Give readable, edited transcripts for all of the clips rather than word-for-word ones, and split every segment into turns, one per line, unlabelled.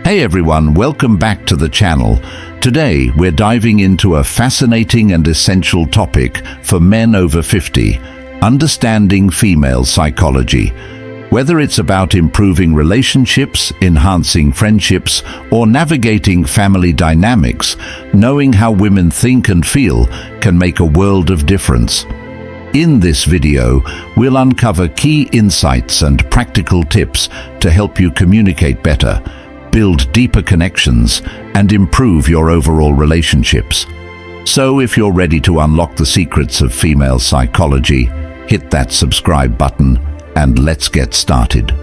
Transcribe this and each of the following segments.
Hey everyone, welcome back to the channel. Today we're diving into a fascinating and essential topic for men over 50, understanding female psychology. Whether it's about improving relationships, enhancing friendships, or navigating family dynamics, knowing how women think and feel can make a world of difference. In this video, we'll uncover key insights and practical tips to help you communicate better, build deeper connections, and improve your overall relationships. So if you're ready to unlock the secrets of female psychology, hit that subscribe button and let's get started.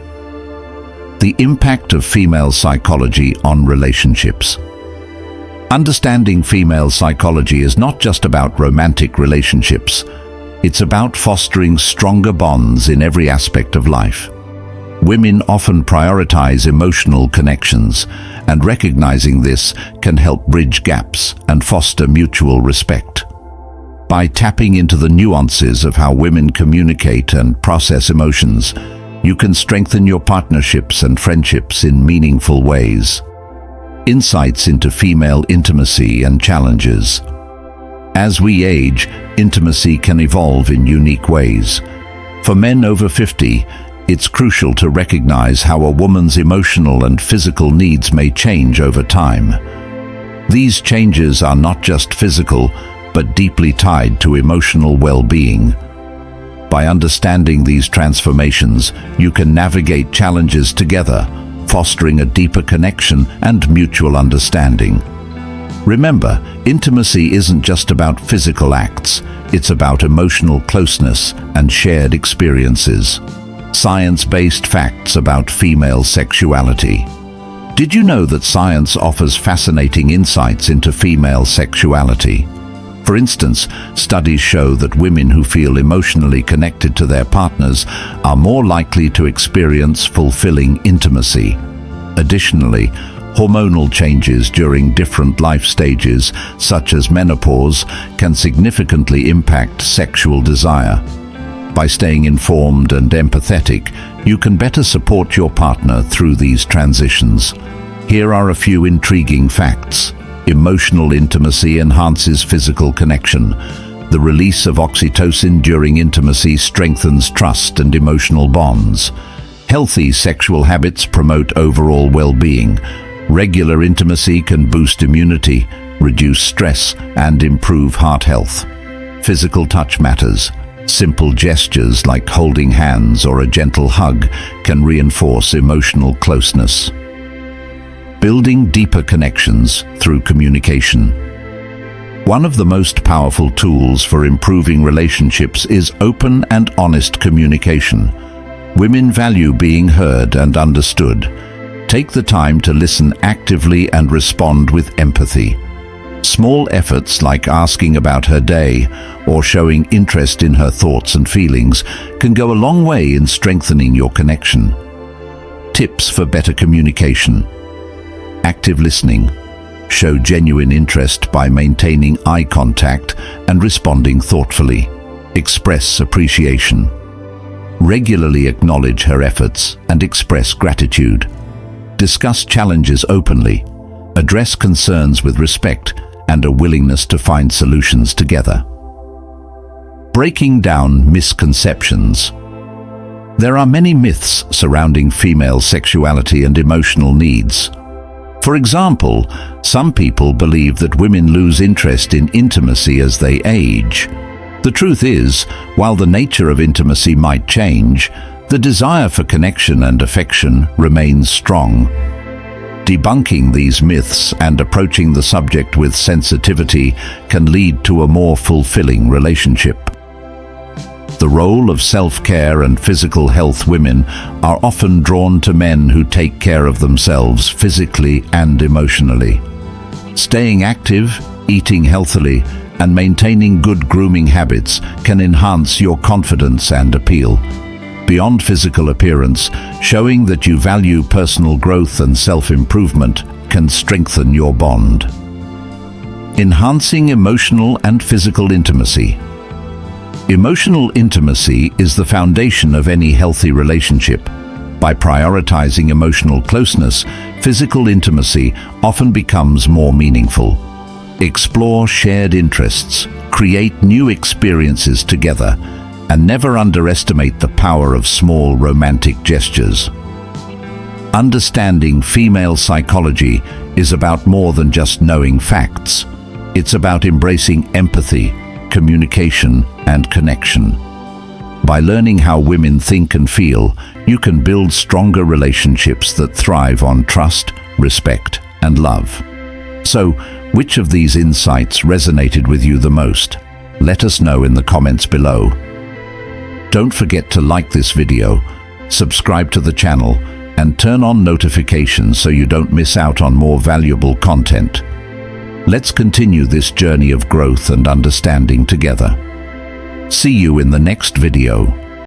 The impact of female psychology on relationships. Understanding female psychology is not just about romantic relationships. It's about fostering stronger bonds in every aspect of life. Women often prioritize emotional connections, and recognizing this can help bridge gaps and foster mutual respect. By tapping into the nuances of how women communicate and process emotions, you can strengthen your partnerships and friendships in meaningful ways. Insights into female intimacy and challenges. As we age, intimacy can evolve in unique ways. For men over 50, it's crucial to recognize how a woman's emotional and physical needs may change over time. These changes are not just physical, but deeply tied to emotional well-being. By understanding these transformations, you can navigate challenges together, fostering a deeper connection and mutual understanding. Remember, intimacy isn't just about physical acts, it's about emotional closeness and shared experiences. Science-based facts about female sexuality. Did you know that science offers fascinating insights into female sexuality? For instance, studies show that women who feel emotionally connected to their partners are more likely to experience fulfilling intimacy. Additionally, hormonal changes during different life stages, such as menopause, can significantly impact sexual desire. By staying informed and empathetic, you can better support your partner through these transitions. Here are a few intriguing facts. Emotional intimacy enhances physical connection. The release of oxytocin during intimacy strengthens trust and emotional bonds. Healthy sexual habits promote overall well-being. Regular intimacy can boost immunity, reduce stress, and improve heart health. Physical touch matters. Simple gestures like holding hands or a gentle hug can reinforce emotional closeness. Building deeper connections through communication. One of the most powerful tools for improving relationships is open and honest communication. Women value being heard and understood. Take the time to listen actively and respond with empathy. Small efforts like asking about her day or showing interest in her thoughts and feelings can go a long way in strengthening your connection. Tips for better communication. Active listening. Show genuine interest by maintaining eye contact and responding thoughtfully. Express appreciation. Regularly acknowledge her efforts and express gratitude. Discuss challenges openly. Address concerns with respect and a willingness to find solutions together. Breaking down misconceptions. There are many myths surrounding female sexuality and emotional needs. For example, some people believe that women lose interest in intimacy as they age. The truth is, while the nature of intimacy might change, the desire for connection and affection remains strong. Debunking these myths and approaching the subject with sensitivity can lead to a more fulfilling relationship. The role of self-care and physical health. Women are often drawn to men who take care of themselves physically and emotionally. Staying active, eating healthily, and maintaining good grooming habits can enhance your confidence and appeal. Beyond physical appearance, showing that you value personal growth and self-improvement can strengthen your bond. Enhancing emotional and physical intimacy. Emotional intimacy is the foundation of any healthy relationship. By prioritizing emotional closeness, physical intimacy often becomes more meaningful. Explore shared interests, create new experiences together, and never underestimate the power of small romantic gestures. Understanding female psychology is about more than just knowing facts. It's about embracing empathy, communication, and connection. By learning how women think and feel, you can build stronger relationships that thrive on trust, respect, and love. So, which of these insights resonated with you the most? Let us know in the comments below. Don't forget to like this video, subscribe to the channel, and turn on notifications so you don't miss out on more valuable content. Let's continue this journey of growth and understanding together. See you in the next video.